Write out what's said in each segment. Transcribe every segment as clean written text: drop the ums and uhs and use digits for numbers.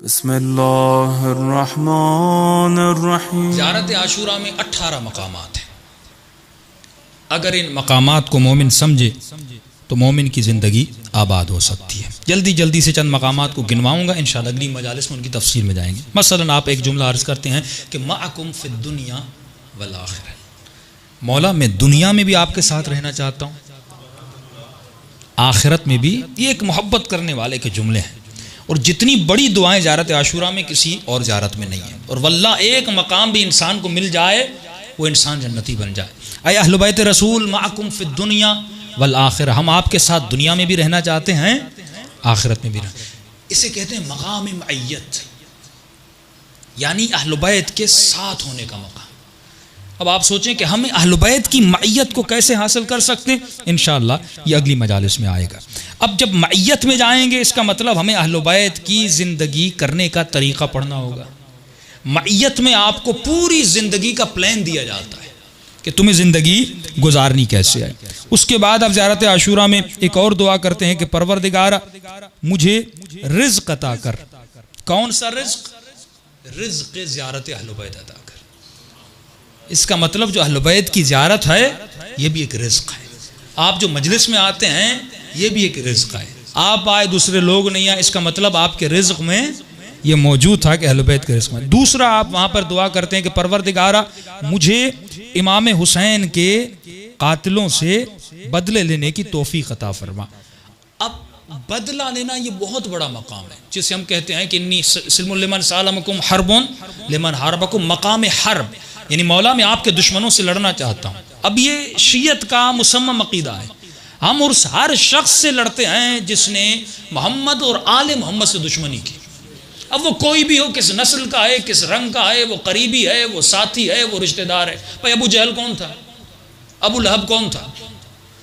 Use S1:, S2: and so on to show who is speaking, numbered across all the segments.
S1: बिस्मिल्लाहिर्रहमानिर्रहीम।
S2: ज़ियारत आशूरा में 18 मकामात हैं। अगर इन मकामात को मोमिन समझे तो मोमिन की ज़िंदगी आबाद हो सकती है। जल्दी जल्दी से चंद मकामात को गिनवाऊँगा, इंशाअल्लाह अगली मजालिस में उनकी तफसील में जाएंगे। मसलन आप एक जुमला अर्ज़ करते हैं कि माअकुम फ़िद्दुनिया वल आखिरा, मौला मैं दुनिया में भी आपके साथ रहना चाहता हूँ, आखिरत में भी। ये एक मोहब्बत करने वाले के जुमले हैं। और जितनी बड़ी दुआएं ज़ियारत आशूरा में किसी और ज़ियारत में नहीं है। और वल्लाह एक मकाम भी इंसान को मिल जाए वो इंसान जन्नती बन जाए। ऐ अहले बैत रसूल माअकुम फ़िद दुनिया वल आखिरा, हम आपके साथ दुनिया में भी रहना चाहते हैं, आखिरत में भी रहना। इसे कहते हैं मकाम मइयत, यानी अहले बैत के साथ होने का मकाम। अब आप सोचें कि हम अहले बैत की मइयत को कैसे हासिल कर सकते हैं, इंशाअल्लाह ये अगली मजालिस में आएगा। अब जब मइयत में जाएंगे इसका मतलब हमें अहले बैत की ज़िंदगी करने का तरीक़ा पढ़ना होगा। मइयत में आपको पूरी ज़िंदगी का प्लान दिया जाता है कि तुम्हें ज़िंदगी गुजारनी कैसे है। उसके बाद आप ज़ियारत आशूरा में एक और दुआ करते हैं कि परवरदिगारा मुझे रिज़्क़ अता कर। कौन सा रिज़्क़? रिज़्क़ ज़ियारत अहले बैत अता कर। इसका मतलब जो अहले बैत की ज़ियारत है ये भी एक रिज़्क़ है। आप जो मजलिस में आते हैं ये भी एक रिज़्क़ है। आप आए दूसरे लोग नहीं आए, इसका मतलब आपके रिज़्क़ में ये मौजूद था कि अहले बैत के रिज़्क़ में। दूसरा आप वहाँ पर दुआ करते हैं कि परवरदिगारा मुझे इमाम हुसैन के कातिलों से बदले लेने की तौफीक अता फरमा। अब बदला लेना ये बहुत बड़ा मकाम है, जिसे हम कहते हैं कि इन्नी सिल्मुल लिमन सालमकुम हरबुन लिमन हरबकुम, मकाम हर्ब, यानी मौला मैं आपके दुश्मनों से लड़ना चाहता हूँ। अब ये शियत का मुसम्मम अकीदा है। हम उस हर शख्स से लड़ते हैं जिसने मोहम्मद और आले मोहम्मद से दुश्मनी की। अब वो कोई भी हो, किस नस्ल का है, किस रंग का है, वो करीबी है, वो साथी है, वो रिश्तेदार है। भाई अबू जहल कौन था? अबू लहब कौन था?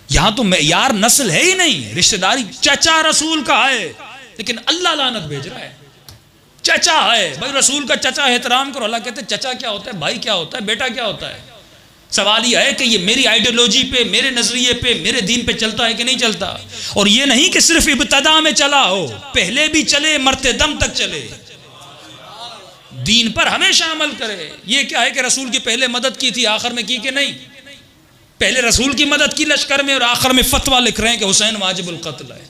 S2: यहाँ तो यार नस्ल है ही नहीं, रिश्तेदारी। चचा रसूल का है, लेकिन अल्लाह लानत भेज रहा है। चचा है भाई, रसूल का चचा एहतराम करो। अल्लाह कहते हैं चचा क्या होता है, भाई क्या होता है, बेटा क्या होता है। सवाल यह है कि ये मेरी आइडियोलॉजी पे, मेरे नजरिए पे, मेरे दीन पे चलता है कि नहीं चलता। और ये नहीं कि सिर्फ इब्तदा में चला हो, पहले भी चले, मरते दम तक चले, दीन पर हमेशा अमल करे। ये क्या है कि रसूल की पहले मदद की थी, आखिर में की कि नहीं? पहले रसूल की मदद की लश्कर में और आखिर में फतवा लिख रहे हैं कि हुसैन वाजिबुल कत्ल है।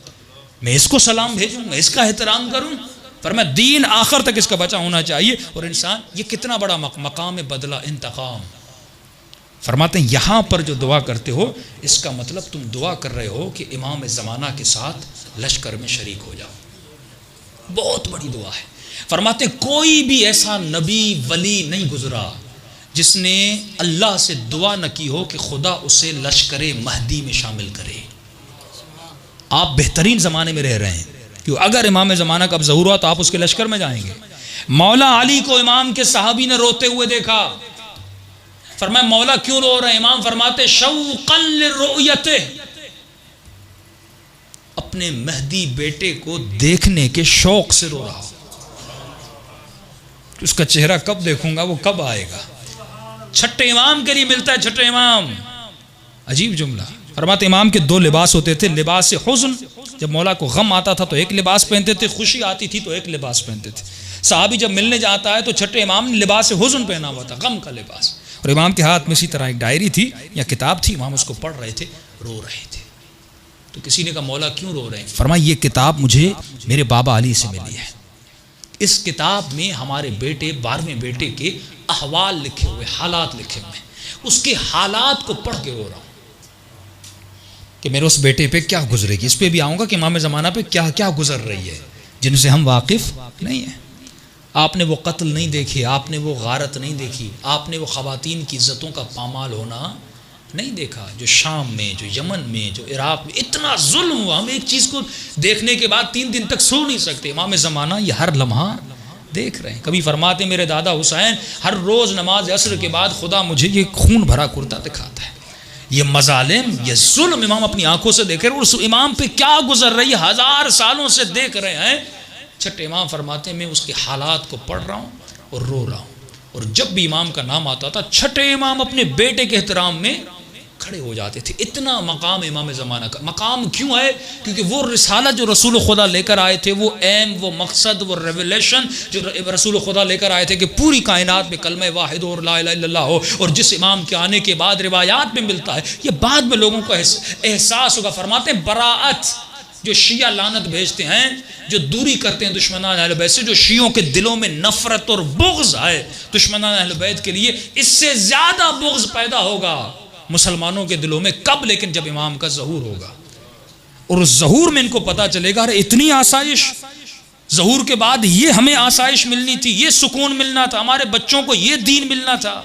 S2: मैं इसको सलाम भेजूं, मैं इसका एहतराम करूं, पर मैं दीन आखिर तक इसका बचा होना चाहिए। और इंसान ये कितना बड़ा मकाम बदला इंतकाम। फरमाते हैं यहाँ पर जो दुआ करते हो इसका मतलब तुम दुआ कर रहे हो कि इमाम ज़माना के साथ लश्कर में शरीक हो जाओ। बहुत बड़ी दुआ है। फरमाते हैं कोई भी ऐसा नबी वली नहीं गुजरा जिसने अल्लाह से दुआ न की हो कि खुदा उसे लश्कर महदी में शामिल करे। आप बेहतरीन ज़माने में रह रहे हैं, क्यों? अगर इमाम ज़माना का अब ज़हूर हुआ तो आप उसके लश्कर में जाएंगे। मौला अली को इमाम के सहाबी ने रोते हुए देखा। फरमाया मौला क्यों रो रहे हैं? इमाम फरमाते शौक़न लिरुयते, अपने महदी बेटे को देखने के शौक से रो रहा। उसका चेहरा कब देखूंगा, वो कब आएगा। छठे इमाम के लिए मिलता है छठे इमाम। अजीब जुमला। फरमाते इमाम के दो लिबास होते थे, लिबास से हुज़्न, जब मौला को गम आता था तो एक लिबास पहनते थे, खुशी आती थी तो एक लिबास पहनते थे। सहाबी जब मिलने जाता है तो छठे इमाम ने लिबास से हुज़्न पहना हुआ था, गम का लिबास। और इमाम के हाथ में इसी तरह एक डायरी थी या किताब थी, इमाम उसको पढ़ रहे थे, रो रहे थे। तो किसी ने कहा मौला क्यों रो रहे हैं? फरमाया ये किताब मुझे मेरे बाबा अली से मिली है। इस किताब में हमारे बेटे 12वें बेटे के अहवाल लिखे हुए, हालात लिखे हुए हैं। उसके हालात को पढ़ के रो रहा हूँ कि मेरे उस बेटे पे क्या गुजरेगी। इस पे भी आऊँगा कि इमाम ज़माना पे क्या क्या गुजर रही है जिनसे हम वाकिफ़ नहीं हैं। आपने वो कत्ल नहीं देखे, आपने वो गारत नहीं देखी, आपने वो ख़वातीन की इज़्ज़तों का पामाल होना नहीं देखा। जो शाम में, जो यमन में, जो इराक़ में इतना जुल्म हुआ, हम एक चीज़ को देखने के बाद 3 दिन तक सो नहीं सकते। इमाम ज़माना ये हर लम्हा देख रहे हैं। कभी फरमाते मेरे दादा हुसैन हर रोज़ नमाज असर के बाद खुदा मुझे ये खून भरा कुर्ता दिखाता है। ये मजालिम, ये जुल्म इमाम अपनी आंखों से देख रहे हैं। उस इमाम पे क्या गुजर रही है, 1000 सालों से देख रहे हैं। छठे इमाम फरमाते हैं मैं उसके हालात को पढ़ रहा हूँ और रो रहा हूँ। और जब भी इमाम का नाम आता था छठे इमाम अपने बेटे के एहतराम में खड़े हो जाते थे। इतना मकाम इमाम ज़माना का। मकाम क्यों है? क्योंकि वो रिसालत जो रसूल खुदा लेकर आए थे, वो एम, वो मकसद, वो रेवलेशन जो रसूल खुदा लेकर आए थे कि पूरी कायनात में कलमा वाहिद और ला इलाहा इल्लल्लाह हो, और जिस इमाम के आने के बाद रिवायात में मिलता है, ये बाद में लोगों को एहसास होगा। फरमाते हैं बराअत, जो शिया लानत भेजते हैं, जो दूरी करते हैं दुश्मनान अहले बैत से, जो शियों के दिलों में नफरत और बुग़्ज़ है दुश्मनान अहले बैत के लिए, इससे ज़्यादा बुग़्ज़ पैदा होगा मुसलमानों के दिलों में। कब? लेकिन जब इमाम का ज़हूर होगा, और उस ज़हूर में इनको पता चलेगा अरे इतनी आसाइश, ज़हूर के बाद ये हमें आसाइश मिलनी थी, ये सुकून मिलना था, हमारे बच्चों को ये दीन मिलना था,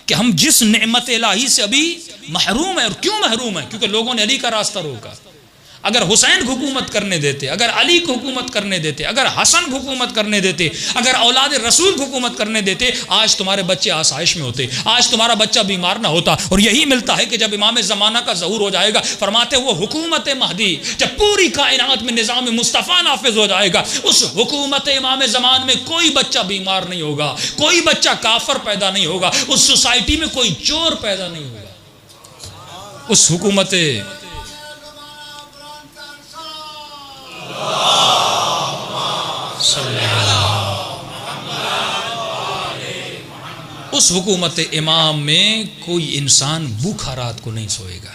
S2: कि हम जिस नेमत इलाही से अभी महरूम है। और क्यों महरूम है? क्योंकि लोगों ने अली का रास्ता रोका। अगर हुसैन हुकूमत करने देते, अगर अली को हुकूमत करने देते, अगर हसन हुकूमत करने देते, अगर औलाद रसूल हुकूमत करने देते, आज तुम्हारे बच्चे आसाइश में होते, आज तुम्हारा बच्चा बीमार ना होता। और यही मिलता है कि जब इमाम ज़माना का ज़हूर हो जाएगा, फरमाते वो हुकूमत महदी, जब पूरी कायनात में निज़ाम मुस्तफ़ा नाफिज हो जाएगा, उस हुकूमत इमाम ज़मान में कोई बच्चा बीमार नहीं होगा, कोई बच्चा काफर पैदा नहीं होगा, उस सोसाइटी में कोई चोर पैदा नहीं होगा। उस हुकूमत उस हुकूमत इमाम में कोई इंसान भूखा रात को नहीं सोएगा।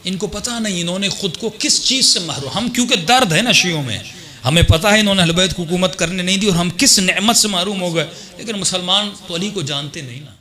S2: इनको पता नहीं इन्होंने खुद को किस चीज़ से महरूम, हम क्योंकि दर्द है ना शियों में, हमें पता है इन्होंने अहले बैत को हुकूमत करने नहीं दी और हम किस नेमत से महरूम हो गए, लेकिन मुसलमान तो अली को जानते नहीं ना।